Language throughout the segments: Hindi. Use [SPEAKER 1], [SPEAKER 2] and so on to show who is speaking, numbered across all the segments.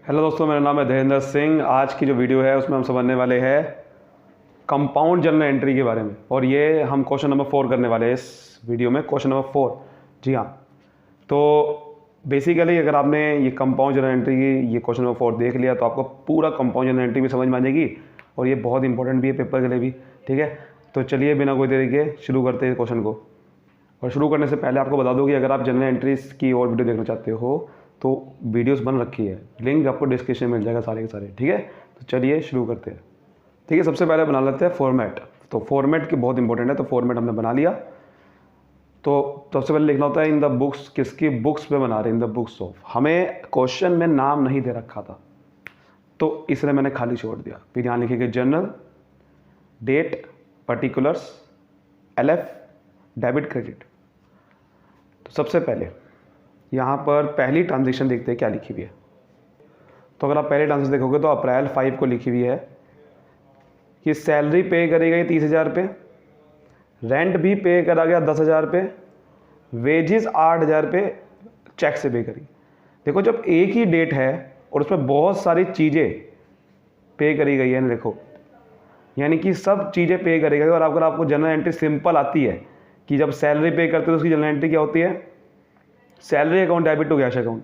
[SPEAKER 1] हेलो दोस्तों, मेरा नाम है धीरेन्द्र सिंह। आज की जो वीडियो है उसमें हम समझने वाले हैं कंपाउंड जर्नल एंट्री के बारे में, और ये हम क्वेश्चन नंबर 4 करने वाले हैं इस वीडियो में। क्वेश्चन नंबर 4, जी हाँ। तो बेसिकली अगर आपने ये कंपाउंड जर्नल एंट्री की ये क्वेश्चन नंबर 4 देख लिया तो आपको पूरा कंपाउंड जर्नल एंट्री भी समझ में आ जाएगी, और ये बहुत इंपॉर्टेंट भी है पेपर के लिए भी। ठीक है, तो चलिए बिना कोई देरी के शुरू करते हैं क्वेश्चन को। और शुरू करने से पहले आपको बता दूं कि अगर आप जनरल एंट्रीज की और वीडियो देखना चाहते हो तो वीडियोस बन रखी है, लिंक आपको डिस्क्रिप्शन में मिल जाएगा सारे के सारे। ठीक है, तो चलिए शुरू करते हैं। ठीक है, सबसे पहले बना लेते हैं फॉर्मेट। तो फॉर्मेट की बहुत इंपॉर्टेंट है, तो फॉर्मेट हमने बना लिया। तो सबसे पहले लिखना होता है इन द बुक्स। किसकी बुक्स पे बना रहे हैं? In the books of. हमें क्वेश्चन में नाम नहीं दे रखा था तो इसलिए मैंने खाली छोड़ दिया। फिर यहाँ लिखेंगे journal, date, particulars, LF, debit, credit. तो सबसे पहले यहाँ पर पहली ट्रांजेक्शन देखते हैं क्या लिखी हुई है। तो अगर आप पहले ट्रांजेक्शन देखोगे तो अप्रैल 5 को लिखी हुई है कि सैलरी पे करी गई 30,000 पे, रेंट भी पे करा गया 10,000 पे, वेजेस 8,000 पे चेक से पे करी। देखो, जब एक ही डेट है और उसमें बहुत सारी चीज़ें पे करी गई है, देखो यानी कि सब चीज़ें पे करी गई। और अगर आपको जनरल एंट्री सिंपल आती है कि जब सैलरी पे करते हो तो उसकी जनरल एंट्री क्या होती है? Salary account debit to cash account.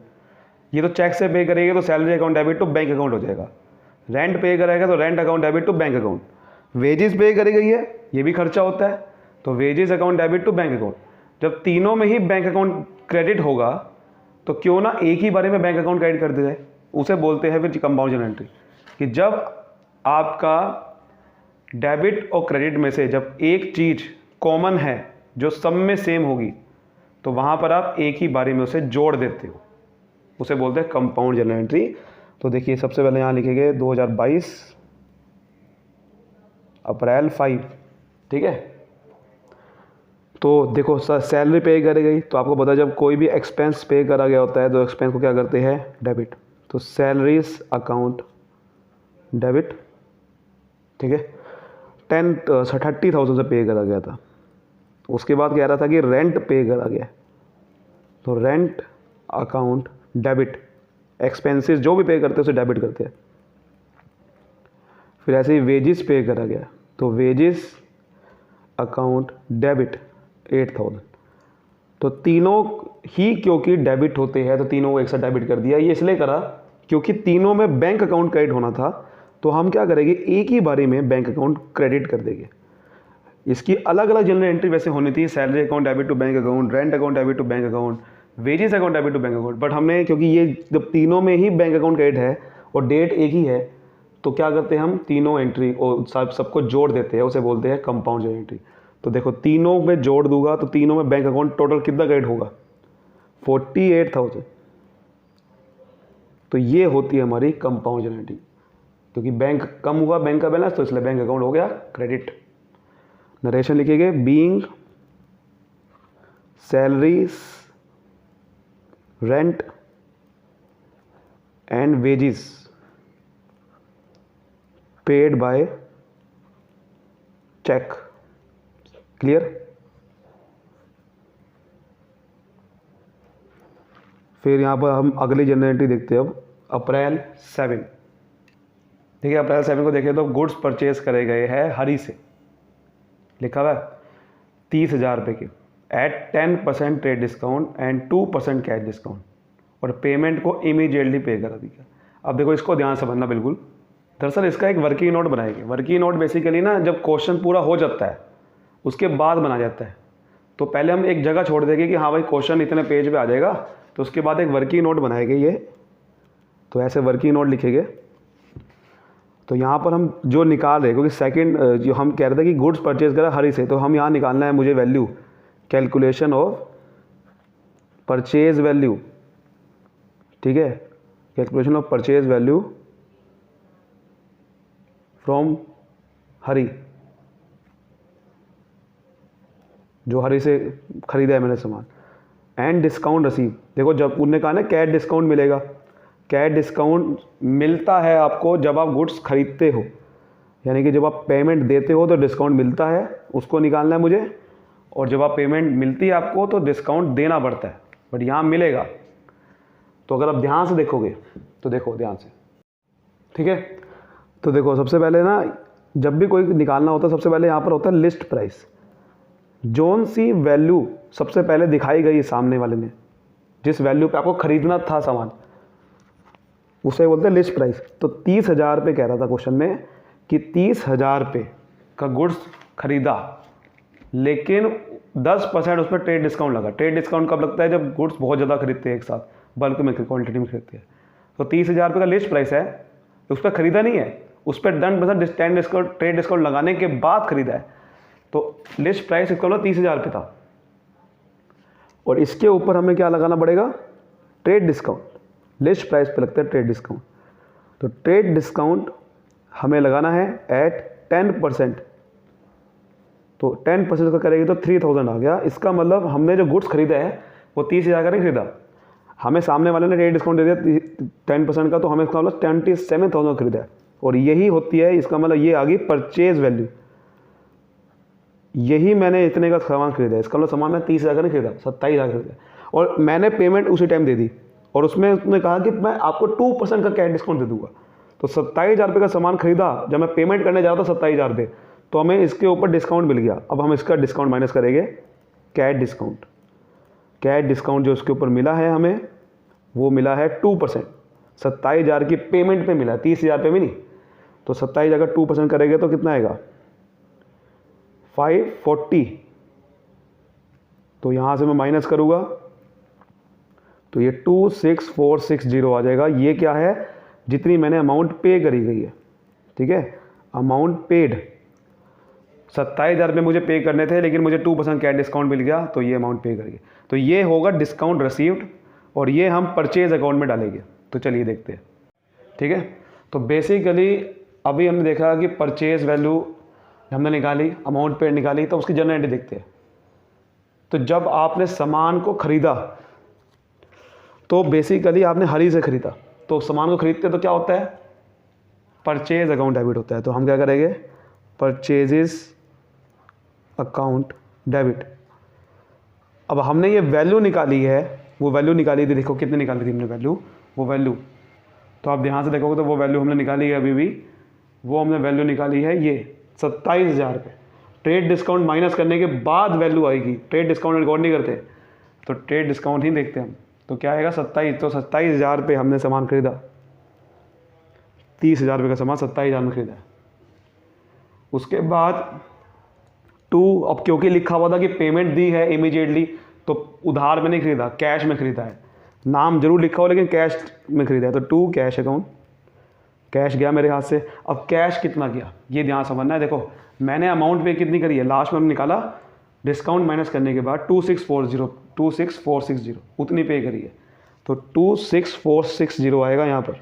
[SPEAKER 1] ये तो चेक से पे करेंगे तो salary account debit to bank account हो जाएगा। रेंट पे करेगा तो rent account debit to bank account. Wages pay करी गई है, ये भी खर्चा होता है, तो wages account debit to bank account. जब तीनों में ही बैंक अकाउंट क्रेडिट होगा तो क्यों ना एक ही बारे में बैंक अकाउंट क्रेडिट कर दिया जाए। उसे बोलते हैं फिर कंपाउंड जनरल एंट्री। कि जब आपका डेबिट और क्रेडिट में से जब एक चीज़ कॉमन है जो सब में सेम होगी तो वहाँ पर आप एक ही बारे में उसे जोड़ देते हो, उसे बोलते हैं कंपाउंड जर्नल एंट्री। तो देखिए सबसे पहले यहाँ लिखेंगे 2022 अप्रैल 5। ठीक है, तो देखो सैलरी पे करी गई तो आपको पता है जब कोई भी एक्सपेंस पे करा गया होता है तो एक्सपेंस को क्या करते हैं? डेबिट। तो सैलरीज अकाउंट डेबिट। ठीक है, 30,000 से पे करा गया था। उसके बाद कह रहा था कि रेंट पे करा गया, तो रेंट अकाउंट डेबिट। एक्सपेंसेस जो भी पे करते हैं उसे डेबिट करते हैं। फिर ऐसे ही वेजेस पे करा गया तो वेजेस अकाउंट डेबिट 8,000। तो तीनों ही क्योंकि डेबिट होते हैं तो तीनों को एक साथ डेबिट कर दिया। ये इसलिए करा क्योंकि तीनों में बैंक अकाउंट क्रेडिट होना था, तो हम क्या करेंगे? एक ही बारी में बैंक अकाउंट क्रेडिट कर देंगे। इसकी अलग अलग जनरल एंट्री वैसे होनी थी, salary account debit to bank account, rent account debit to bank account, wages account debit to bank account. But हमने क्योंकि ये जब तीनों में ही बैंक अकाउंट क्रेडिट है और डेट एक ही है तो क्या करते हैं? हम तीनों एंट्री और सबको जोड़ देते हैं, उसे बोलते हैं कंपाउंड जनरल एंट्री। तो देखो तीनों में जोड़ दूंगा तो तीनों में बैंक अकाउंट टोटल कितना क्रेडिट होगा? 48,000। तो ये होती है हमारी कंपाउंड जनरल एंट्री, क्योंकि बैंक कम हुआ बैंक का बैलेंस तो इसलिए बैंक अकाउंट हो गया क्रेडिट। नरेशन लिखेंगे being salaries, rent and wages paid by cheque. Clear? फिर यहां पर हम अगली जनरल एंट्री देखते हैं अब अप्रैल 7। ठीक है, अप्रैल 7 को देखें तो गुड्स परचेज करे गए हैं हरी से, लिखा हुआ है 30,000 रुपये के at 10% trade discount and 2% cash discount, और पेमेंट को इमीडिएटली पे करा दिया। अब देखो इसको ध्यान से समझना बिल्कुल। दरअसल इसका एक वर्किंग नोट बनाएंगे। वर्किंग नोट बेसिकली ना जब क्वेश्चन पूरा हो जाता है उसके बाद बना जाता है। तो पहले हम एक जगह छोड़ देंगे कि हाँ भाई क्वेश्चन इतने पेज पे आ जाएगा, तो उसके बाद एक वर्किंग नोट बनाएंगे ये। तो ऐसे वर्किंग नोट लिखेंगे। तो यहाँ पर हम जो निकाल रहे हैं, क्योंकि सेकंड जो हम कह रहे थे कि गुड्स परचेज करा हरी से, तो हम यहाँ निकालना है मुझे value, calculation of purchase value. ठीक है, calculation of purchase value from Hari, जो हरी से खरीदा है मैंने सामान, एंड डिस्काउंट रसीव। देखो जब उन्होंने कहा ना कैश डिस्काउंट मिलेगा, कैश डिस्काउंट मिलता है आपको जब आप गुड्स खरीदते हो, यानी कि जब आप पेमेंट देते हो तो डिस्काउंट मिलता है, उसको निकालना है मुझे। और जब आप पेमेंट मिलती है आपको तो डिस्काउंट देना पड़ता है, बट यहाँ मिलेगा। तो अगर आप ध्यान से देखोगे तो देखो ध्यान से, ठीक है। तो देखो सबसे पहले ना, जब भी कोई निकालना होता है सबसे पहले यहाँ पर होता है लिस्ट प्राइस। जोन सी वैल्यू सबसे पहले दिखाई गई सामने वाले में, जिस वैल्यू पे आपको खरीदना था सामान, उसे बोलते हैं लिस्ट प्राइस। तो 30,000 पे कह रहा था क्वेश्चन में कि 30,000 पे का गुड्स खरीदा, लेकिन 10% उस पर ट्रेड डिस्काउंट लगा। ट्रेड डिस्काउंट कब लगता है? जब गुड्स बहुत ज़्यादा खरीदते हैं एक साथ, बल्क में, क्वांटिटी में खरीदते हैं। तो 30,000 रुपये का लिस्ट प्राइस है, उस पर खरीदा नहीं है, उस पर 10% डिस्काउंट, ट्रेड डिस्काउंट लगाने के बाद खरीदा है। तो लिस्ट प्राइस इसका मतलब 30,000 रुपये था, और इसके ऊपर हमें क्या लगाना पड़ेगा? Trade discount. लिस्ट प्राइस पे लगता है ट्रेड डिस्काउंट, तो ट्रेड डिस्काउंट हमें लगाना है एट 10%। तो 10% का करेंगे तो 3,000 आ गया। इसका मतलब हमने जो गुड्स खरीदा है वो 30,000 का नहीं खरीदा, हमें सामने वाले ने रेट डिस्काउंट दे दिया 10% का, तो हमें इसका मतलब 27,000 खरीदा है। और यही होती है, इसका मतलब ये आ गई परचेज वैल्यू। यही मैंने इतने का सामान खरीदा है, इसका मतलब सामान मैं 30,000 का नहीं खरीदा, 27,000 खरीदा, और मैंने पेमेंट उसी टाइम दे दी। और उसमें उसने कहा कि मैं आपको 2% का कैश डिस्काउंट दे दूंगा। तो 27,000 रुपये का सामान खरीदा, जब मैं पेमेंट करने जा रहा था 27,000 रुपये, तो हमें इसके ऊपर डिस्काउंट मिल गया। अब हम इसका डिस्काउंट माइनस करेंगे, कैश डिस्काउंट। कैश डिस्काउंट जो इसके ऊपर मिला है हमें, वो मिला है 2%। 27,000 की पेमेंट पे मिला, 30,000 पे भी नहीं। तो 27,000 का 2% करेंगे तो कितना आएगा? 540। तो यहाँ से मैं माइनस करूँगा तो ये 26,460 आ जाएगा। ये क्या है? जितनी मैंने अमाउंट पे करी गई है, ठीक है। अमाउंट पेड 27,000 रुपये मुझे पे करने थे, लेकिन मुझे 2% कैश डिस्काउंट मिल गया, तो ये अमाउंट पे करिए। तो ये होगा डिस्काउंट रिसीव्ड, और ये हम परचेज अकाउंट में डालेंगे। तो चलिए देखते हैं, ठीक है। तो बेसिकली अभी हमने देखा कि परचेज वैल्यू हमने निकाली, अमाउंट पेड निकाली, तो उसकी जनरल एंट्री देखते हैं। तो जब आपने सामान को खरीदा, तो बेसिकली आपने हरी से खरीदा, तो सामान को खरीदते तो क्या होता है? परचेज अकाउंट डेबिट होता है। तो हम क्या करेंगे? Purchases account debit. अब हमने ये वैल्यू निकाली है, वो वैल्यू निकाली थी, देखो कितनी निकाली थी हमने वैल्यू, वो वैल्यू, तो आप ध्यान से देखोगे तो वो वैल्यू हमने निकाली है अभी भी, वो हमने वैल्यू निकाली है ये 27,000 रुपये। ट्रेड डिस्काउंट माइनस करने के बाद वैल्यू आएगी, ट्रेड डिस्काउंट रिकॉर्ड नहीं करते, तो ट्रेड डिस्काउंट ही देखते हम। तो क्या आएगा? 27। तो 27,000 रुपये हमने सामान खरीदा, 30,000 रुपये का सामान 27,000 में खरीदा। उसके बाद 2, अब क्योंकि लिखा हुआ था कि पेमेंट दी है इमीडिएटली, तो उधार में नहीं खरीदा, कैश में खरीदा है। नाम जरूर लिखा हो लेकिन कैश में खरीदा है। तो 2 कैश अकाउंट, कैश गया मेरे हाथ से। अब कैश कितना गया ये ध्यान समझना है। देखो मैंने अमाउंट पे कितनी करी है, लास्ट में हमने निकाला डिस्काउंट माइनस करने के बाद 26,460 उतनी पे करी है। तो 26,460 आएगा यहाँ पर।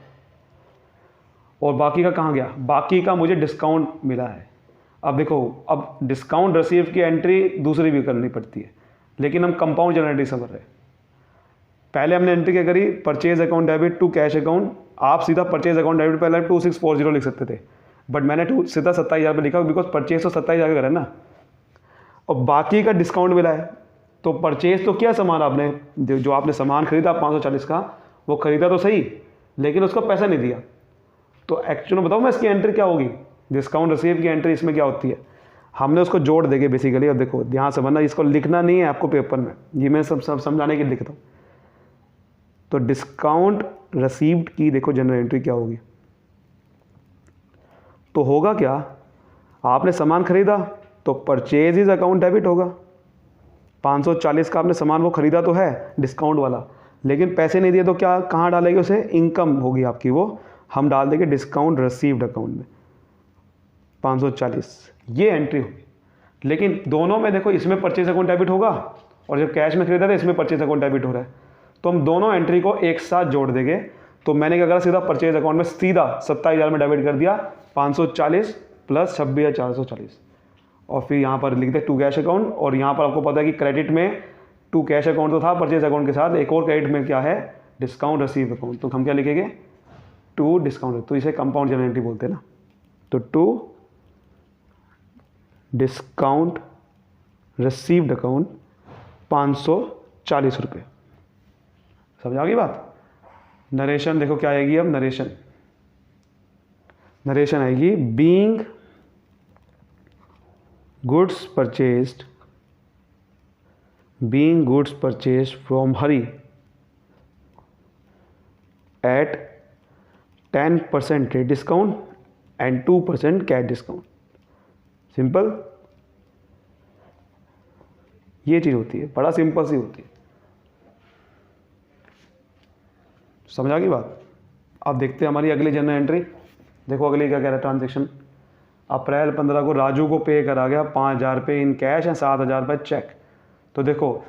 [SPEAKER 1] और बाकी का कहाँ गया? बाकी का मुझे डिस्काउंट मिला है। अब देखो, अब डिस्काउंट रिसीव की एंट्री दूसरी भी करनी पड़ती है, लेकिन हम कंपाउंड जनरल एंट्री से कर रहे हैं। पहले हमने एंट्री क्या करी? Purchase account debit to cash account. आप सीधा परचेज अकाउंट डेबिट पहले 2640 लिख सकते थे, बट मैंने सीधा 27,000 लिखा, बिकॉज परचेज तो 27,000 का है ना। और बाकी का डिस्काउंट मिला है, तो परचेज तो किया सामान आपने, जो आपने सामान खरीदा 540 का, वो खरीदा तो सही, लेकिन उसका पैसा नहीं दिया। तो एक्चुअली बताऊँ मैं इसकी एंट्री क्या होगी? डिस्काउंट रिसीव की एंट्री इसमें क्या होती है? हमने उसको जोड़ देंगे बेसिकली। अब देखो ध्यान से बनना, इसको लिखना नहीं है आपको पेपर में, ये मैं सब समझाने के लिए लिखता हूँ। तो डिस्काउंट रिसीव्ड की देखो जनरल एंट्री क्या होगी? तो होगा क्या? आपने सामान खरीदा तो परचेज अकाउंट डेबिट होगा। 540 का आपने सामान वो खरीदा तो है डिस्काउंट वाला, लेकिन पैसे नहीं दिए, तो क्या कहाँ डालेंगे उसे? इनकम होगी आपकी, वो हम डाल देंगे डिस्काउंट रिसीव्ड अकाउंट में 540, ये एंट्री होगी। लेकिन दोनों में देखो, इसमें परचेज अकाउंट डेबिट होगा, और जब कैश में खरीदा था इसमें परचेज अकाउंट डेबिट हो रहा है। तो हम दोनों एंट्री को एक साथ जोड़ देंगे। तो मैंने क्या करा? सीधा परचेज अकाउंट में सीधा 27,000 में डेबिट कर दिया, 540 प्लस 26,440, और फिर यहाँ पर लिख दे टू कैश अकाउंट। और यहाँ पर आपको पता है कि क्रेडिट में टू कैश अकाउंट तो था परचेज अकाउंट के साथ, एक और क्रेडिट में क्या है? Discount receive account. तो हम क्या लिखेंगे? टू डिस्काउंट, तो इसे कंपाउंड जनरल एंट्री बोलते हैं ना। तो टू डिस्काउंट रिसीव्ड अकाउंट 540 रुपये। समझ आ गई बात? नरेशन देखो क्या आएगी अब, नरेशन आएगी being goods purchased from Hari at 10% trade discount and 2% cash discount. Simple ये चीज़ होती है, बड़ा सिंपल सी होती है। समझ आ गई बात। अब देखते हैं हमारी अगली जर्नल एंट्री। देखो अगली क्या कह रहा है, ट्रांजेक्शन अप्रैल 15 को राजू को पे करा गया 5,000 रुपये इन कैश एंड 7,000 रुपये चेक। तो देखो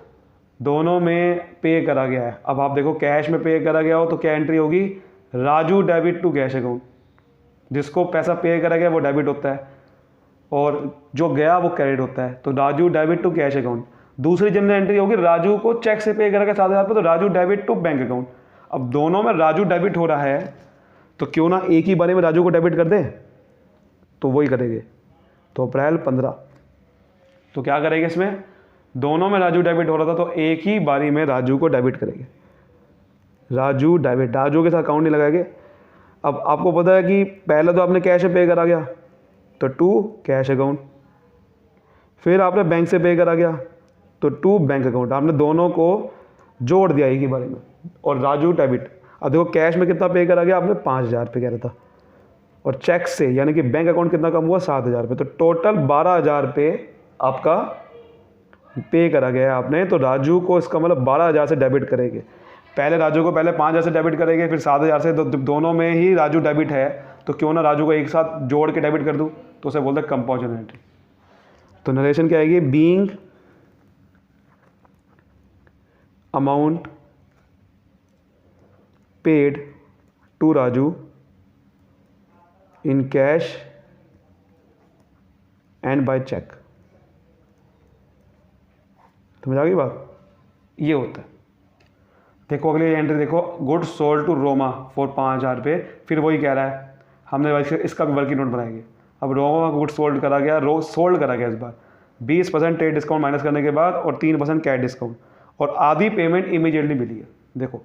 [SPEAKER 1] दोनों में पे करा गया है। अब आप देखो कैश में पे करा गया हो तो क्या एंट्री होगी, Raju debit to cash account. जिसको पैसा पे करा गया वो डेबिट होता है और जो गया वो क्रेडिट होता है, तो Raju debit to cash account. दूसरी जनरल एंट्री होगी राजू को चेक से पे करा गया 7,000 रुपये, तो Raju debit to bank account. अब दोनों में राजू डेबिट हो रहा है तो क्यों ना एक ही बारे में राजू को डेबिट कर दे, तो वही करेंगे। तो अप्रैल 15 तो क्या करेंगे, इसमें दोनों में राजू डेबिट हो रहा था तो एक ही बारी में राजू को डेबिट करेंगे। राजू डेबिट, राजू के साथ अकाउंट नहीं लगाएंगे। अब आपको पता है कि पहले तो आपने कैश से पे करा गया तो टू कैश अकाउंट, फिर आपने बैंक से पे करा गया तो टू बैंक अकाउंट। आपने दोनों को जोड़ दिया एक ही बारे में और राजू डेबिट। अब देखो कैश में कितना पे करा गया आपने, 5,000 पे कह रहा था, और चेक से यानी कि बैंक अकाउंट कितना कम हुआ, 7,000 रुपये। तो टोटल 12,000 रुपये आपका पे करा गया है आपने। तो राजू को इसका मतलब 12,000 से डेबिट करेंगे। पहले राजू को पहले 5,000 से डेबिट करेंगे, फिर 7,000 से। तो दोनों में ही राजू डेबिट है तो क्यों ना राजू को एक साथ जोड़ के डेबिट कर दूँ, तो उसे बोलते हैं कंपाउंड जर्नल एंट्री। तो नरेशन क्या आएगी, being amount paid to Raju in cash and by cheque. समझ आ गई बात, ये होता है। देखो अगली एंट्री देखो, goods sold to Roma for 5,000 रुपये। फिर वही कह रहा है, हमने इसका भी वर्किंग नोट बनाएंगे। अब रोमा का गुड्स सोल्ड करा गया, सोल्ड करा गया इस बार 20% ट्रेड डिस्काउंट माइनस करने के बाद और 3% कैश डिस्काउंट, और आधी पेमेंट इमीडिएटली मिली है। देखो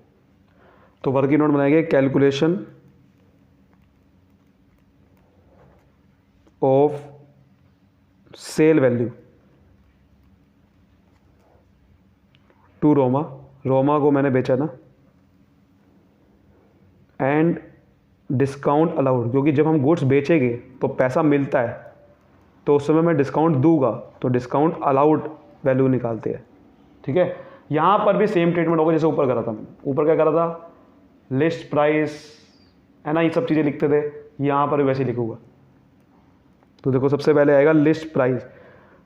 [SPEAKER 1] तो वर्किंग नोट बनाएंगे, calculation of sale value to Roma को मैंने बेचा ना, एंड डिस्काउंट अलाउड, क्योंकि जब हम गुड्स बेचेंगे तो पैसा मिलता है तो उस समय मैं डिस्काउंट दूंगा, तो डिस्काउंट अलाउड वैल्यू निकालते हैं। ठीक है, यहाँ पर भी सेम ट्रीटमेंट होगा जैसे ऊपर करा था मैंने। ऊपर क्या करा था, लिस्ट प्राइस है ना, ये सब चीज़ें लिखते थे, यहाँ पर भी वैसे लिखूंगा। तो देखो सबसे पहले आएगा लिस्ट प्राइस।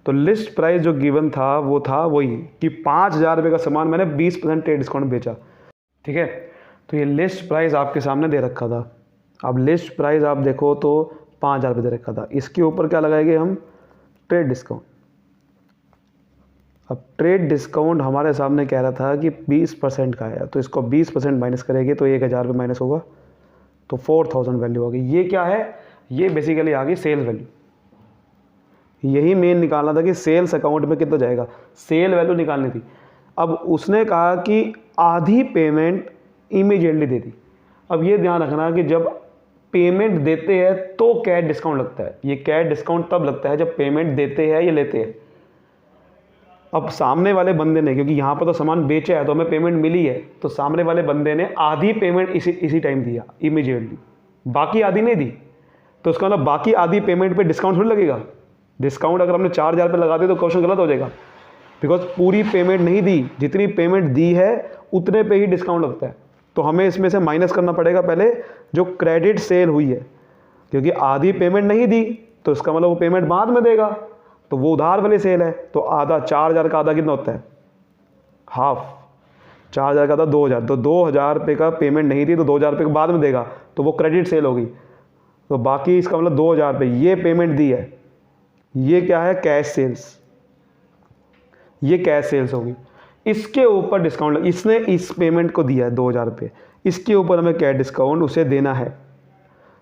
[SPEAKER 1] तो लिस्ट प्राइस जो गिवन था वो था वही कि 5,000 रुपये का सामान मैंने 20% ट्रेड डिस्काउंट बेचा। ठीक है, तो ये लिस्ट प्राइस आपके सामने दे रखा था। अब लिस्ट प्राइस आप देखो तो 5,000 रुपये दे रखा था, इसके ऊपर क्या लगाएंगे हम, ट्रेड डिस्काउंट। अब ट्रेड डिस्काउंट हमारे सामने कह रहा था कि 20% का है, तो इसको 20% माइनस करेंगे तो 1,000 रुपये माइनस होगा, तो 4,000 वैल्यू होगी। ये क्या है, ये बेसिकली आ गई सेल्स वैल्यू। यही मेन निकालना था कि सेल्स अकाउंट में कितना जाएगा, सेल वैल्यू निकालनी थी। अब उसने कहा कि आधी पेमेंट इमीडिएटली दे दी। अब ये ध्यान रखना कि जब पेमेंट देते हैं तो कैश डिस्काउंट लगता है। ये कैश डिस्काउंट तब लगता है जब पेमेंट देते हैं या लेते हैं। अब सामने वाले बंदे ने, क्योंकि यहाँ पर तो सामान बेचा है तो हमें पेमेंट मिली है, तो सामने वाले बंदे ने आधी पेमेंट इसी टाइम दिया इमीडिएटली, बाकी आधी नहीं दी। तो उसका मतलब बाकी आधी पेमेंट पे डिस्काउंट थोड़ी लगेगा। डिस्काउंट अगर हमने 4,000 रुपये लगा दिए तो क्वेश्चन गलत हो जाएगा, बिकॉज पूरी पेमेंट नहीं दी, जितनी पेमेंट दी है उतने पे ही डिस्काउंट लगता है। तो हमें इसमें से माइनस करना पड़ेगा पहले जो क्रेडिट सेल हुई है, क्योंकि आधी पेमेंट नहीं दी तो इसका मतलब वो पेमेंट बाद में देगा, तो वो उधार वाली सेल है। तो आधा 4,000 का आधा कितना होता है, हाफ। 4,000 का आधा 2,000, तो 2,000 रुपये का पेमेंट नहीं दी तो 2,000 रुपये के बाद में देगा, तो वो क्रेडिट सेल होगी। तो बाकी इसका मतलब 2,000 रुपये ये पेमेंट दी है, ये क्या है, कैश सेल्स। ये कैश सेल्स होगी। इसके ऊपर डिस्काउंट, इसने इस पेमेंट को दिया है 2,000 रुपये, इसके ऊपर हमें कैश डिस्काउंट उसे देना है,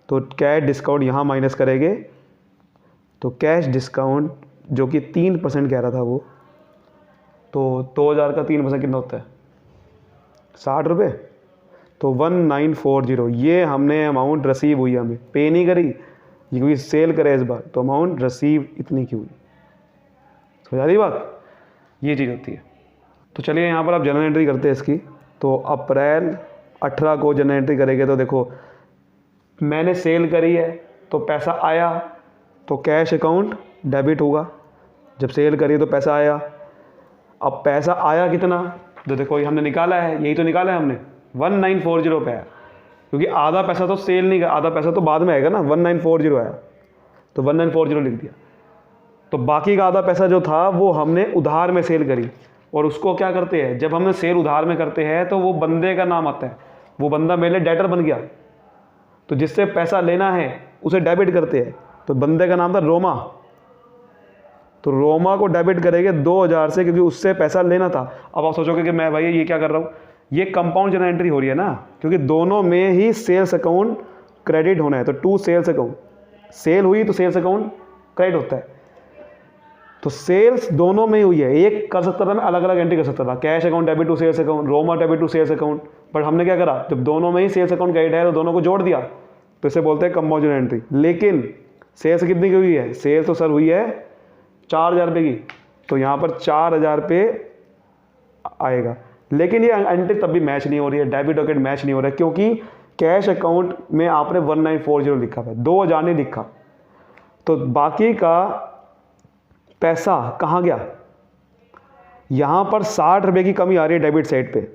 [SPEAKER 1] तो कैश डिस्काउंट यहाँ माइनस करेंगे। तो कैश डिस्काउंट जो कि 3% कह रहा था वो, तो 2,000 का 3% कितना होता है, 60 रुपये। तो 1940 ये हमने अमाउंट रिसीव हुई, हमें पे नहीं करी, ये कोई सेल करे इस बार, तो अमाउंट रिसीव इतनी की हुई। समझ आ रही बात, ये चीज़ होती है। तो चलिए यहाँ पर आप जनरल एंट्री करते हैं इसकी। तो अप्रैल 18 को जनरल एंट्री करेंगे तो देखो मैंने सेल करी है तो पैसा आया, तो कैश अकाउंट डेबिट होगा। जब सेल करी तो पैसा आया। अब पैसा आया कितना, तो देखो ये हमने निकाला है, यही तो निकाला है हमने, 1940 पे आया, क्योंकि आधा पैसा तो सेल नहीं, आधा पैसा तो बाद में आएगा ना। 1940 आया तो 1940 लिख दिया। तो बाकी का आधा पैसा जो था वो हमने उधार में सेल करी, और उसको क्या करते हैं, जब हमने सेल उधार में करते हैं तो वो बंदे का नाम आता है, वो बंदा मेरे लिए डेटर बन गया, तो जिससे पैसा लेना है उसे डेबिट करते हैं। तो बंदे का नाम था रोमा, तो रोमा को डेबिट करेंगे 2000 से, क्योंकि उससे पैसा लेना था। अब आप सोचोगे कि मैं भाई ये क्या कर रहा हूँ, ये कंपाउंड जनरल एंट्री हो रही है ना, क्योंकि दोनों में ही सेल्स अकाउंट क्रेडिट होना है। तो टू सेल्स अकाउंट, सेल हुई तो सेल्स अकाउंट क्रेडिट होता है। तो सेल्स दोनों में ही हुई है, एक कर सकता था मैं अलग अलग एंट्री कर सकता था, cash account debit to sales account, Roma debit to sales account, but हमने क्या करा, जब दोनों में ही सेल्स अकाउंट क्रेडिट है तो दोनों को जोड़ दिया, तो इसे बोलते हैं कंपाउंड जनरल एंट्री। लेकिन सेल्स कितनी की हुई है, सेल्स तो सर हुई है 4000 रुपये की, तो यहाँ पर 4000 रुपये आएगा। लेकिन ये एंट्री तब भी मैच नहीं हो रही है, डेबिट और क्रेडिट मैच नहीं हो रहा है, क्योंकि कैश अकाउंट में आपने 1940 लिखा है, 2000 नहीं लिखा। तो बाकी का पैसा कहाँ गया, यहाँ पर 60 रुपये की कमी आ रही है डेबिट साइड पे,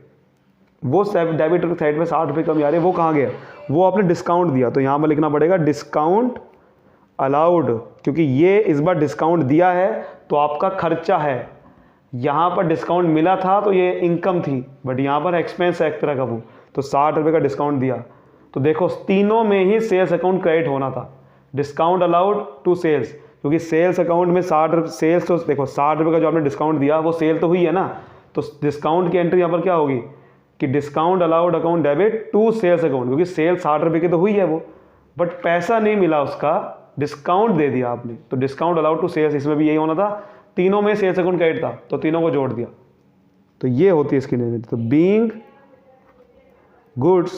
[SPEAKER 1] वो डेबिट साइड पे 60 रुपये कमी आ रही है, वो कहाँ गया, वो आपने डिस्काउंट दिया। तो यहाँ पर लिखना पड़ेगा डिस्काउंट अलाउड, क्योंकि ये इस बार डिस्काउंट दिया है तो आपका खर्चा है। यहाँ पर डिस्काउंट मिला था तो ये इनकम थी, बट यहाँ पर एक्सपेंस है एक तरह का वो, तो 60 रुपये का डिस्काउंट दिया। तो देखो तीनों में ही सेल्स अकाउंट क्रेडिट होना था, डिस्काउंट अलाउड टू सेल्स, क्योंकि सेल्स अकाउंट में 60 सेल्स, तो देखो 60 रुपये का जो आपने डिस्काउंट दिया वो सेल तो हुई है ना, तो डिस्काउंट की एंट्री यहाँ पर क्या होगी कि discount allowed account debit to sales account, क्योंकि सेल 60 रुपये की तो हुई है वो, बट पैसा नहीं मिला उसका, डिस्काउंट दे दिया आपने, तो डिस्काउंट अलाउड टू सेल्स, इसमें भी यही होना था, तीनों में सेल्स अकाउंट क्रेडिट था तो तीनों को जोड़ दिया। तो ये होती है इसकी नीति। तो being goods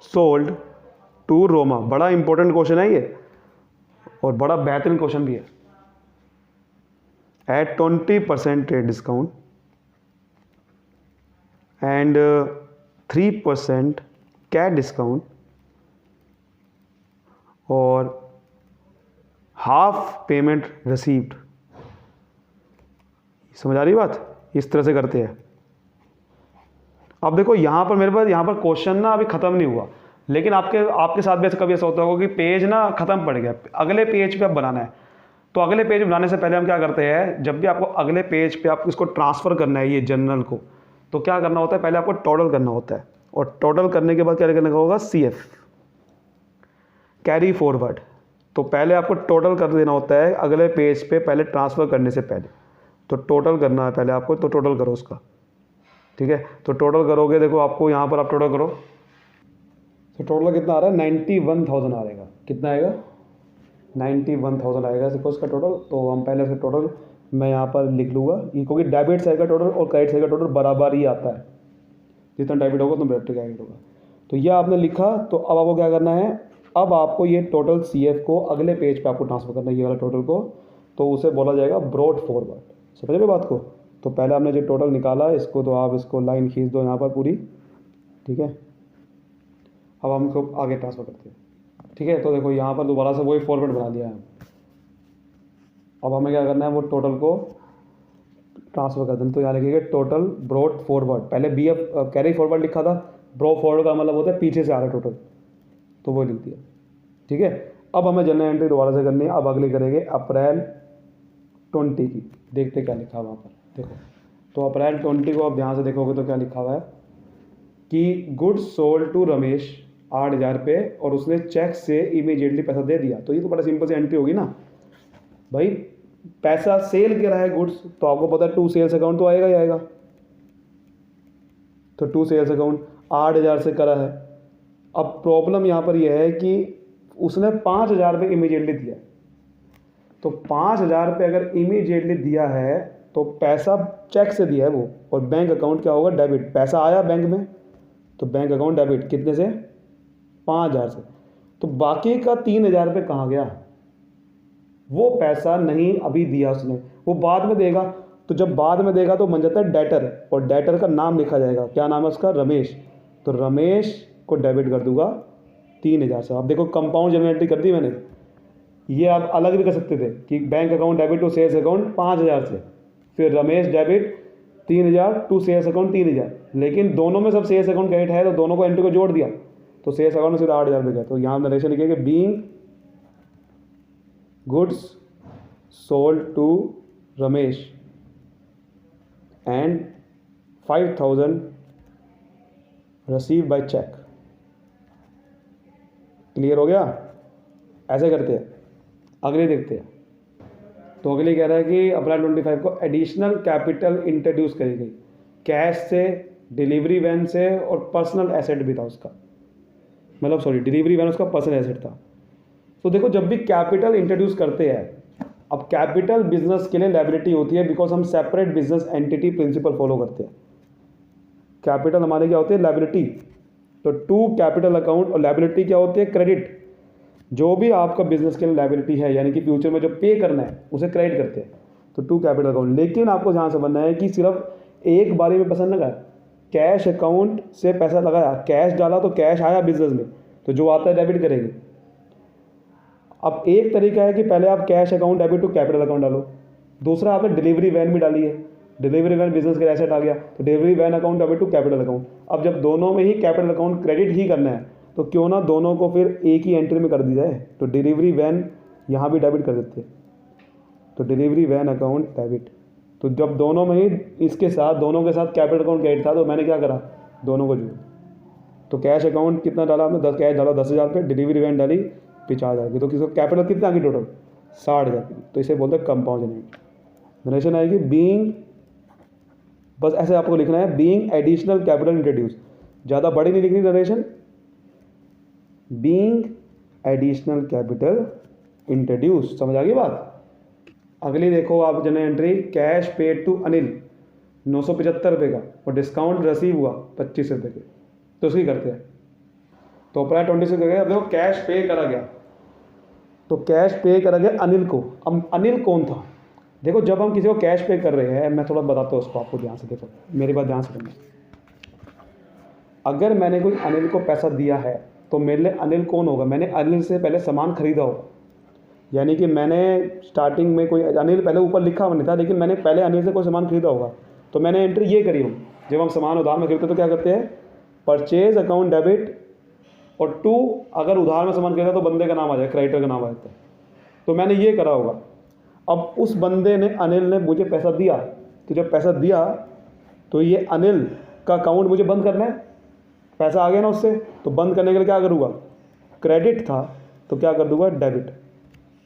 [SPEAKER 1] sold to Roma, बड़ा इंपॉर्टेंट क्वेश्चन है ये, और बड़ा बेहतरीन क्वेश्चन भी है। At 20% trade discount and 3% cash discount और हाफ पेमेंट रिसीव्ड। समझ आ रही बात, इस तरह से करते हैं। अब देखो यहाँ पर मेरे पास, यहाँ पर क्वेश्चन ना अभी ख़त्म नहीं हुआ, लेकिन आपके साथ भी ऐसा कभी ऐसा होता होगा कि पेज ना ख़त्म पड़ गया, अगले पेज पे अब बनाना है। तो अगले पेज बनाने से पहले हम क्या करते हैं, जब भी आपको अगले पेज पे आपको इसको ट्रांसफ़र करना है ये जनरल को, तो क्या करना होता है, पहले आपको टोटल करना होता है, और टोटल करने के बाद क्या करने का होगा, CF कैरी फॉरवर्ड। तो पहले आपको टोटल कर देना होता है अगले पेज पे, पहले ट्रांसफ़र करने से पहले। तो टोटल करना है पहले आपको, तो टोटल करो उसका, ठीक है। तो टोटल करोगे, देखो आपको यहाँ पर आप टोटल करो, तो टोटल कितना आ रहा है, 91,000 आ रहेगा। कितना आएगा, 91,000 आएगा देखो इसका टोटल। तो हम पहले इसका टोटल मैं यहाँ पर लिख लूँगा, क्योंकि डेबिट साइड का टोटल और क्रेडिट साइड का टोटल बराबर ही आता है, जितना डेबिट होगा तो क्रेडिट होगा। तो ये आपने लिखा, तो अब आपको क्या करना है, अब आपको ये टोटल CF को अगले पेज पे आपको ट्रांसफ़र करना है, ये वाला टोटल को, तो उसे बोला जाएगा ब्रॉड फॉरवर्ड। समझ रहे बात को। तो पहले आपने जो टोटल निकाला इसको, तो आप इसको लाइन खींच दो यहाँ पर पूरी, ठीक है। अब हम इसको आगे ट्रांसफ़र करते हैं, ठीक है। तो देखो यहाँ पर दोबारा से वही फॉरवर्ड बना दिया है। अब हमें क्या करना है, वो टोटल को ट्रांसफ़र कर दें। तो यहाँ लिखिएगा टोटल ब्रॉड फॉरवर्ड, पहले BF कैरी फॉरवर्ड लिखा था, ब्रॉड फॉरवर्ड का मतलब होता है पीछे से आ रहा है टोटल, तो वो लिख दिया, ठीक है। अब हमें जनरल एंट्री दोबारा से करनी है। अब अगली करेंगे अप्रैल 20 की, देखते क्या लिखा हुआ वहाँ पर, देखो। तो अप्रैल 20 को आप ध्यान से देखोगे तो क्या लिखा हुआ है कि गुड्स सोल्ड टू रमेश 8000 रुपये, और उसने चेक से इमीडिएटली पैसा दे दिया। तो ये तो बड़ा सिंपल सी एंट्री होगी ना भाई, पैसा सेल करा है गुड्स, तो आपको पता है टू सेल्स अकाउंट तो आएगा ही आएगा। तो टू सेल्स अकाउंट 8000 से करा है। अब प्रॉब्लम यहाँ पर यह है कि उसने 5000 रुपये इमीडिएटली दिया, तो 5000 रुपये अगर इमीडिएटली दिया है तो पैसा चेक से दिया है वो, और बैंक अकाउंट क्या होगा, डेबिट। पैसा आया बैंक में, तो बैंक अकाउंट डेबिट कितने से, 5,000 से। तो बाकी का 3,000 रुपये कहाँ गया, वो पैसा नहीं अभी दिया उसने, वो बाद में देगा। तो जब बाद में देगा तो बन जाता है डेटर, और डेटर का नाम लिखा जाएगा, क्या नाम है उसका, रमेश। तो रमेश को डेबिट कर दूंगा 3,000 से। अब देखो कंपाउंड जर्नल एंट्री कर दी मैंने। ये आप अलग भी कर सकते थे कि bank account debit to sales account 5,000 से, फिर Ramesh debit 3,000 to sales account 3,000, लेकिन दोनों में सब सेल्स अकाउंट क्रेडिट है तो दोनों को एंट्री को जोड़ दिया, तो सेल्स अकाउंट में सीधा 8,000 रुपये गया। तो यहाँ नरेशन लिखेंगे being goods sold to Ramesh and 5,000 receive by cheque. Clear हो गया, ऐसे करते हैं। अगले देखते हैं। तो अगले कह रहा है कि अप्रैल 25 को एडिशनल कैपिटल इंट्रोड्यूस करी गई, कैश से, डिलीवरी वैन से, और पर्सनल एसेट भी था उसका, मतलब सॉरी डिलीवरी वैन उसका पर्सनल एसेट था। तो देखो जब भी कैपिटल इंट्रोड्यूस करते हैं, अब कैपिटल बिजनेस के लिए लायबिलिटी होती है, बिकॉज हम separate business entity principle follow करते हैं। कैपिटल हमारे क्या होते हैं, लायबिलिटी। तो टू कैपिटल अकाउंट, और लायबिलिटी क्या होती है, क्रेडिट। जो भी आपका बिजनेस के लिए लायबिलिटी है, यानी कि फ्यूचर में जो पे करना है उसे क्रेडिट करते हैं, तो टू कैपिटल अकाउंट। लेकिन आपको ध्यान से बनना है कि सिर्फ एक बारी में पैसा लगाया, कैश अकाउंट से पैसा लगाया, कैश डाला तो कैश आया बिजनेस में, तो जो आता है डेबिट करेंगे। अब एक तरीका है कि पहले आप cash account debit to capital account डालो, दूसरा आपने डिलीवरी वैन भी डाली है, डिलीवरी वैन बिजनेस का एसेट आ गया, तो delivery van account debit to capital account. अब जब दोनों में ही कैपिटल अकाउंट क्रेडिट ही करना है, तो क्यों ना दोनों को फिर एक ही एंट्री में कर दी जाए। तो डिलीवरी वैन यहाँ भी डेबिट कर देते हैं, तो डिलीवरी वैन अकाउंट डेबिट। तो जब दोनों में ही इसके साथ, दोनों के साथ कैपिटल अकाउंट क्रेडिट था, तो मैंने क्या करा, दोनों को जोड़। तो कैश अकाउंट कितना डाला आपने, 10 कैश डाला 10,000 पे, डिलीवरी वैन डाली 50,000 की, तो किसको कैपिटल कितना आ गई टोटल, 60,000 की। तो इसे बोलते हैं कंपाउंड जनरेशन आएगी बीइंग, बस ऐसे आपको लिखना है, बीइंग एडिशनल कैपिटल इंट्रोड्यूस, ज़्यादा बड़ी नहीं लिखनी narration, being additional capital introduce. समझ आ गई बात। अगली देखो आप journal entry, cash paid to Anil 975 रुपये का, और डिस्काउंट रिसीव हुआ 25 रुपये के, तो उसकी करते हैं। तो अप्रैल 26 को गया, देखो कैश पे करा गया, तो कैश पे करा गया अनिल को। अब अनिल कौन था, देखो जब हम किसी को कैश पे कर रहे हैं, मैं थोड़ा बताता हूँ उसको, आपको ध्यान से देखो, मेरी बात ध्यान से करना। अगर मैंने कोई अनिल को पैसा दिया है, तो मेरे लिए अनिल कौन होगा, मैंने अनिल से पहले सामान खरीदा होगा, यानी कि मैंने स्टार्टिंग में कोई अनिल पहले ऊपर लिखा हुआ नहीं था, लेकिन मैंने पहले अनिल से कोई सामान खरीदा होगा, तो मैंने एंट्री ये करी हो। जब हम सामान उधार में खरीदते तो क्या करते हैं, परचेज अकाउंट डेबिट, और टू अगर उधार में सामान खरीदा तो बंदे का नाम आ जाए, क्रेडिटर का नाम आ जाता है, तो मैंने ये करा होगा। अब उस बंदे ने, अनिल ने मुझे पैसा दिया, तो जब पैसा दिया तो ये अनिल का अकाउंट मुझे बंद करना है, पैसा आ गया ना उससे, तो बंद करने के लिए क्या करूँगा, क्रेडिट था तो क्या कर दूंगा, डेबिट।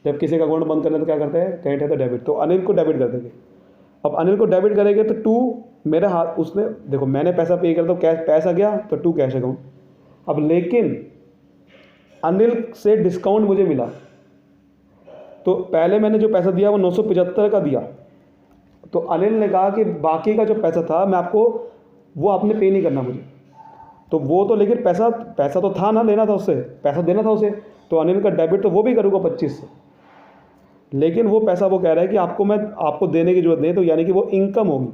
[SPEAKER 1] जब किसी का अकाउंट बंद करना है तो क्या करते हैं, क्रेडिट है तो डेबिट, तो अनिल को डेबिट कर देंगे। अब अनिल को डेबिट करेंगे तो टू मेरे हाथ, उसने देखो मैंने पैसा पे कर, तो कैश पैसा गया, तो टू कैश अकाउंट। अब लेकिन अनिल से डिस्काउंट मुझे मिला, तो पहले मैंने जो पैसा दिया वो 975 का दिया, तो अनिल ने कहा कि बाकी का जो पैसा था मैं आपको, वो आपने पे नहीं करना मुझे, तो वो तो लेकिन पैसा तो था ना, लेना था उससे, पैसा देना था उसे, तो अनिल का डेबिट तो वो भी करूँगा 25 से, लेकिन वो पैसा वो कह रहा है कि आपको देने की जरूरत नहीं, तो यानी कि वो इनकम होगी।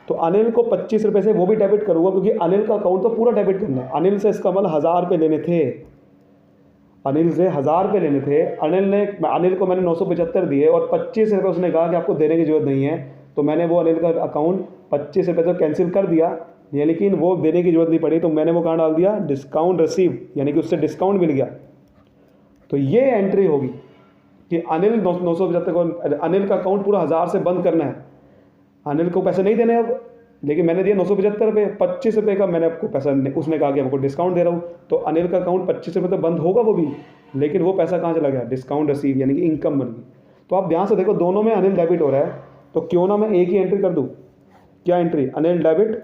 [SPEAKER 1] तो अनिल को 25 रुपये से वो भी डेबिट करूँगा, क्योंकि अनिल का अकाउंट तो पूरा डेबिट करना है। अनिल से इसका मतलब 1,000 रुपये लेने थे, अनिल से 1,000 रुपये लेने थे। अनिल को मैंने 975 दिए, और 25 रुपये उसने कहा कि आपको देने की जरूरत नहीं है, तो मैंने वो अनिल का अकाउंट 25 रुपये तो कैंसिल कर दिया, लेकिन वो देने की जरूरत नहीं पड़ी, तो मैंने वो कहाँ डाल दिया, डिस्काउंट रिसीव, यानी कि उससे डिस्काउंट मिल गया। तो ये एंट्री होगी कि अनिल 975 को, अनिल का अकाउंट पूरा 1,000 से बंद करना है, अनिल को पैसे नहीं देने अब, लेकिन मैंने दिया 975 रुपये, 25 रुपये का मैंने आपको पैसा, उसने कहा कि आपको डिस्काउंट दे रहा हूँ, तो अनिल का अकाउंट 25 रुपये तो बंद होगा वो भी, लेकिन वो पैसा कहाँ चला गया, डिस्काउंट रिसीव, यानी कि इनकम बन गई। तो आप ध्यान से देखो, दोनों में अनिल डेबिट हो रहा है, तो क्यों ना मैं एक ही एंट्री कर दूँ, क्या एंट्री, अनिल डेबिट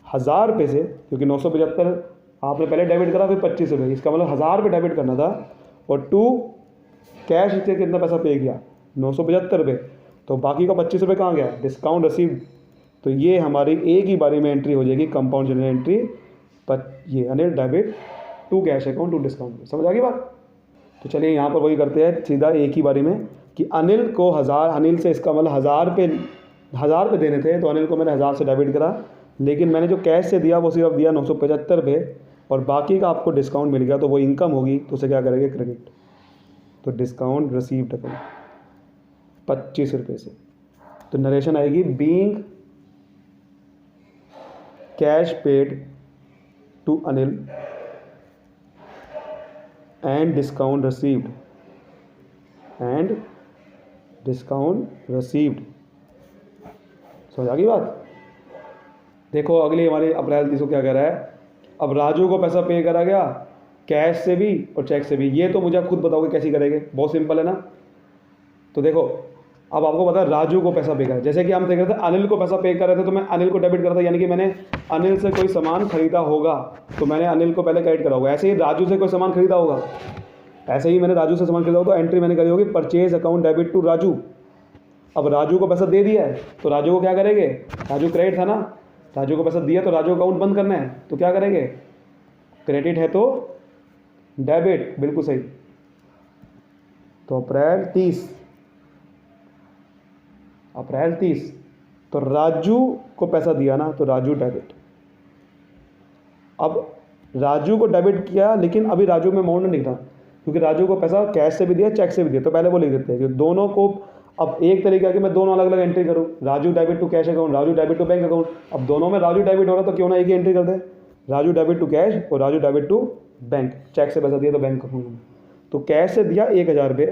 [SPEAKER 1] 1,000 रुपये से, क्योंकि 975 आपने पहले डेबिट करा, फिर 25 रुपये, इसका मतलब 1,000 रुपये डेबिट करना था, और टू कैश से कितना पैसा पे किया, 975 रुपये, तो बाकी का 25 रुपये कहाँ गया, डिस्काउंट रिसीव। तो ये हमारी एक ही बारी में एंट्री हो जाएगी कंपाउंड जनरल एंट्री, पर ये Anil debit to cash account to discount. समझ आ गई बात? तो चलिए यहाँ पर वही करते हैं सीधा एक ही बारी में कि अनिल को 1000, अनिल से इसका मतलब 1000 पे देने थे, तो अनिल को मैंने 1000 से डेबिट करा, लेकिन मैंने जो कैश से दिया वो सिर्फ दिया 975 पे, और बाकी का आपको डिस्काउंट मिल गया तो वो इनकम होगी, तो उसे क्या करेंगे? क्रेडिट। तो डिस्काउंट रिसीव्ड अकाउंट 25 रुपये से। तो नरेशन आएगी being cash paid to Anil and discount received समझ आ गई बात? देखो अगली हमारी अप्रैल 30 को क्या कह रहा है? अब राजू को पैसा पे करा गया कैश से भी और चेक से भी। ये तो मुझे आप खुद बताओगे कैसे करेंगे, बहुत सिंपल है ना। तो देखो अब आपको पता है राजू को पैसा पे करा, जैसे कि हम देख रहे थे अनिल को पैसा पे कर रहे थे तो मैं अनिल को डेबिट करता, यानी कि मैंने अनिल से कोई सामान खरीदा होगा तो मैंने अनिल को पहले क्रेडिट करा होगा। ऐसे ही राजू से कोई सामान खरीदा होगा, ऐसे ही मैंने राजू से सामान खरीदा होगा तो एंट्री मैंने करी होगी purchase account debit to Raju. अब राजू को पैसा दे दिया है तो राजू को क्या करेंगे? राजू क्रेडिट था ना, राजू को पैसा दिया तो राजू अकाउंट बंद करना है, तो क्या करेंगे? क्रेडिट है तो डेबिट, बिल्कुल सही। तो अप्रैल 30 तो राजू को पैसा दिया ना, तो राजू डेबिट। अब राजू को डेबिट किया, लेकिन अभी राजू में अमाउंट नहीं लिख रहा क्योंकि राजू को पैसा कैश से भी दिया चेक से भी दिया, तो पहले वो लिख देते हैं कि दोनों को। अब एक तरीका है कि मैं दोनों अलग अलग एंट्री करूँ, Raju debit to cash account, Raju debit to bank account. अब दोनों में राजू डेबिट हो रहा तो क्यों ना एक ही एंट्री कर दे, राजू डेबिट टू कैश और Raju debit to bank. Cheque से पैसा दिया तो बैंक अकाउंट में, तो कैश से दिया 1000 रुपये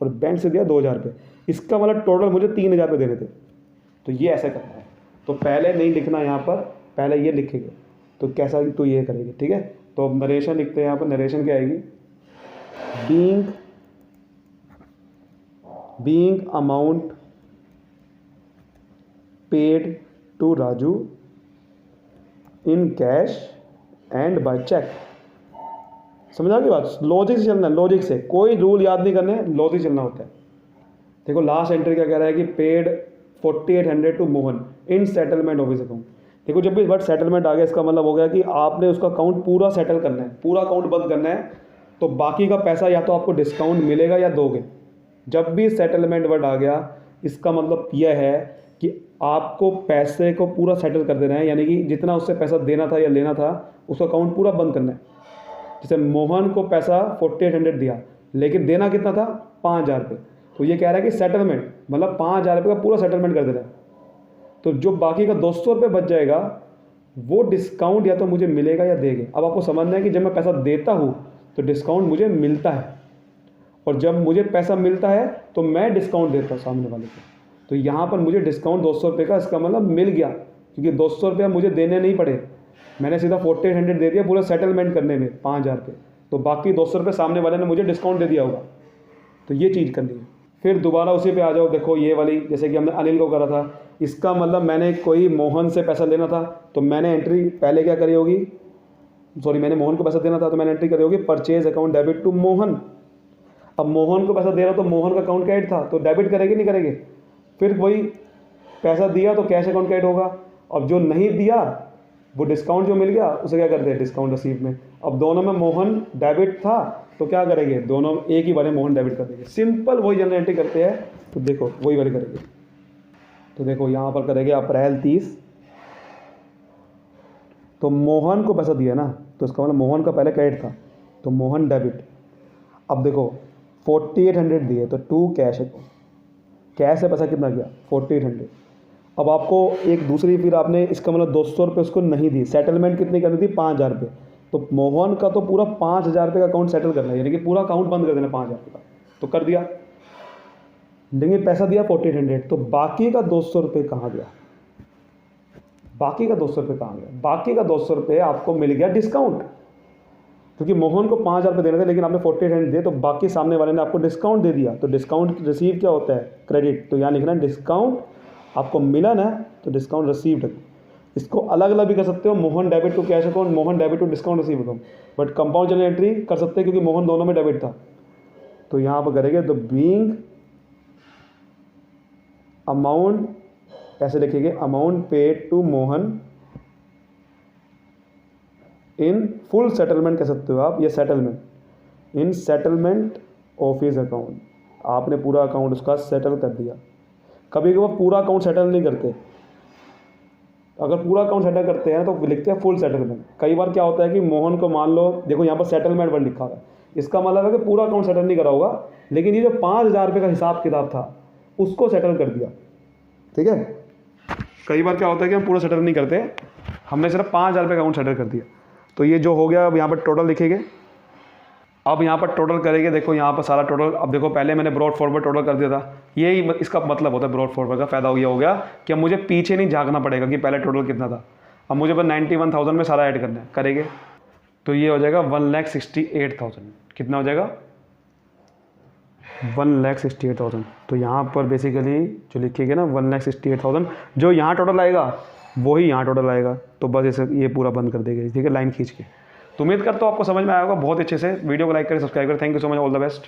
[SPEAKER 1] और बैंक से दिया 2000 रुपये, इसका मतलब टोटल मुझे 3000 रुपये देने थे। तो ये ऐसा करना है, तो पहले नहीं लिखना यहाँ पर, पहले ये लिखेंगे। तो कैसा तो ये करेंगे, ठीक है। तो अब नरेशन लिखते हैं यहाँ पर। नरेशन क्या आएगी? Being amount paid to Raju in cash and by cheque. समझा की बात? लॉजिक से चलना है, लॉजिक से, कोई रूल याद नहीं करने, लॉजिक चलना होता है। देखो लास्ट एंट्री क्या कह रहा है कि paid 4800 to Mohan in settlement office account. देखो जब भी वर्ड सेटलमेंट आ गया इसका मतलब हो गया कि आपने उसका अकाउंट पूरा सेटल करना है, पूरा अकाउंट बंद करना है, तो बाकी का पैसा या तो आपको डिस्काउंट मिलेगा या दोगे। जब भी सेटलमेंट वर्ड आ गया इसका मतलब यह है कि आपको पैसे को पूरा सेटल कर देना है, यानी कि जितना उससे पैसा देना था या लेना था उसका अकाउंट पूरा बंद करना है। जैसे मोहन को पैसा 4800 दिया, लेकिन देना कितना था? 5000 रुपये, तो ये कह रहा है कि सेटलमेंट मतलब 5000 रुपये का पूरा सेटलमेंट कर देना है। तो जो बाकी का 200 रुपये बच जाएगा वो डिस्काउंट या तो मुझे मिलेगा या देंगे। अब आपको समझना है कि जब मैं पैसा देता हूँ तो डिस्काउंट मुझे मिलता है, और जब मुझे पैसा मिलता है तो मैं डिस्काउंट देता हूँ सामने वाले को। तो यहाँ पर मुझे डिस्काउंट 200 रुपये का इसका मतलब मिल गया, क्योंकि 200 रुपया मुझे देने नहीं पड़े, मैंने सीधा 4800 दे दिया पूरा सेटलमेंट करने में 5000 रुपये, तो बाकी 200 रुपये सामने वाले ने मुझे डिस्काउंट दे दिया होगा। तो ये चीज़ करनी है। फिर दोबारा उसी पे आ जाओ, देखो ये वाली जैसे कि हमने अनिल को करा था, इसका मतलब मैंने कोई मोहन से पैसा लेना था तो मैंने एंट्री पहले क्या करी होगी, सॉरी मैंने मोहन को पैसा देना था तो मैंने एंट्री करी होगी purchase account debit to Mohan. अब मोहन को पैसा दे रहा तो मोहन का अकाउंट क्रेडिट था तो डेबिट करेंगे नहीं करेंगे। फिर वही पैसा दिया तो कैश अकाउंट क्रेडिट होगा, अब जो नहीं दिया वो डिस्काउंट जो मिल गया उसे क्या करते हैं? डिस्काउंट रिसीव में। अब दोनों में मोहन डेबिट था तो क्या करेंगे? दोनों एक ही बारे मोहन डेबिट कर देंगे। सिंपल वही जनरल एंट्री करते हैं, तो देखो वही वाली करेंगे। तो देखो यहाँ पर करेंगे अप्रैल 30, तो मोहन को पैसा दिया ना तो इसका मतलब मोहन का पहले क्रेडिट था तो मोहन डेबिट। अब देखो 4800 दिए तो टू कैश अकाउंट, कैश से पैसा कितना गया? 4800। अब आपको एक दूसरी फिर आपने इसका मतलब 200 रुपये उसको नहीं दी, सेटलमेंट कितनी करनी थी? 5000 रुपये। तो मोहन का तो पूरा 5000 रुपये का अकाउंट सेटल करना है, यानी कि पूरा अकाउंट बंद कर देना 5000 रुपये का, तो कर दिया। लेकिन पैसा दिया 4800, तो बाकी का 200 रुपये कहाँ गया? बाकी का 200 रुपये कहाँ गया? बाकी का 200 रुपये आपको मिल गया डिस्काउंट, क्योंकि मोहन को 5000 रुपये देने थे लेकिन आपने 4800 दिए तो बाकी सामने वाले ने आपको डिस्काउंट दे दिया। तो डिस्काउंट रिसीव क्या होता है? क्रेडिट। तो यहाँ लिखना है डिस्काउंट आपको मिला ना तो डिस्काउंट रिसीव्ड। इसको अलग अलग भी कर सकते हो, Mohan debit to cash account, Mohan debit to discount receive account, but compound journal entry कर सकते हैं क्योंकि मोहन दोनों में डेबिट था। तो यहाँ पर करेंगे तो बीइंग अमाउंट ऐसे लिखेंगे, amount paid to Mohan in full settlement कह सकते हो आप, ये settlement, in settlement of his account, आपने पूरा अकाउंट उसका सेटल कर दिया। कभी कभी पूरा अकाउंट सेटल नहीं करते, अगर पूरा अकाउंट सेटल करते हैं तो लिखते हैं फुल सेटलमेंट। कई बार क्या होता है कि मोहन को मान लो, देखो यहाँ पर सेटलमेंट वर्ड लिखा हुआ है, इसका मतलब है कि पूरा अकाउंट सेटल नहीं करा होगा, लेकिन ये जो 5,000 रुपये का हिसाब किताब था उसको सेटल कर दिया। ठीक है, कई बार क्या होता है कि हम पूरा सेटल नहीं करते, हमने सिर्फ 5,000 रुपये का अकाउंट सेटल कर दिया। तो ये जो हो गया, अब यहाँ पर टोटल लिखेंगे। अब यहाँ पर टोटल करेंगे, देखो यहाँ पर सारा टोटल, अब देखो पहले मैंने ब्रॉड फॉरवर्ड टोटल कर दिया था, यही इसका मतलब होता है ब्रॉड फॉरवर्ड का फ़ायदा ये हो गया कि अब मुझे पीछे नहीं झांकना पड़ेगा कि पहले टोटल कितना था। अब मुझे बस 91,000 में सारा ऐड करना है, करेंगे तो ये हो जाएगा 1,68,000। कितना हो जाएगा? 1,68,000। तो यहाँ पर बेसिकली जो लिखेंगे ना 1,68,000, जो यहाँ टोटल आएगा वही यहाँ टोटल आएगा। तो बस ऐसे ये पूरा बंद कर देंगे, ठीक है, लाइन खींच के। तो उम्मीद करता हूँ आपको समझ में आएगा बहुत अच्छे से। वीडियो को लाइक करें, सब्सक्राइब करें। Thank you so much, all the best.